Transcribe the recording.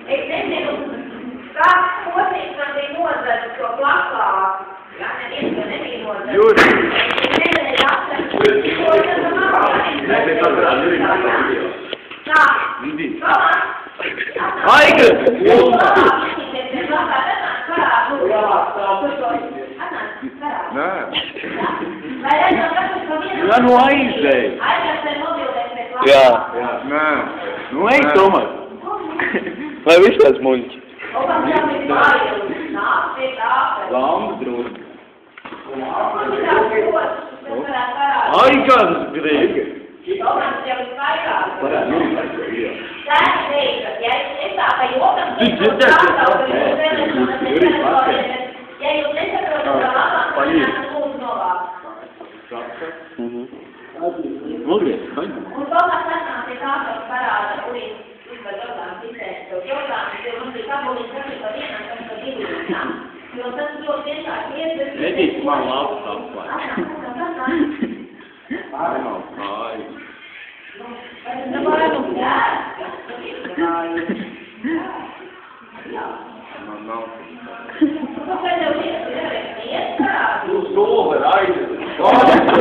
Es nezinu, kāds posms man bija nozadis to plakātu. Jā, neviens, jo nebija nozadis. Jūri! Es nevarēju atrast, ko tas tā, Aiga! Nē. Jā, nu aizēj. Jā. Nē. Nu ej, Tomas. Vai viss tāds muļķis? Lambu drūzi. Aiga! Grīgi! Varētu nopērkt. Ja jūs nesaprotat, ka labāk, tad lūdzu novākt. Nogriez, skaņa. Un Tomas atnāk pie tā, kas parāda, kurīs vispār Jordāns izteikt to Jordāns, jo mums ir kabulīs arī par vienam, kas par diviem. Jo tas ļoti vienkārši iet, Edīt, man labs apklāt. Nav kāju. Man nav. Nu, kad tev ir, Uz to var aiziet.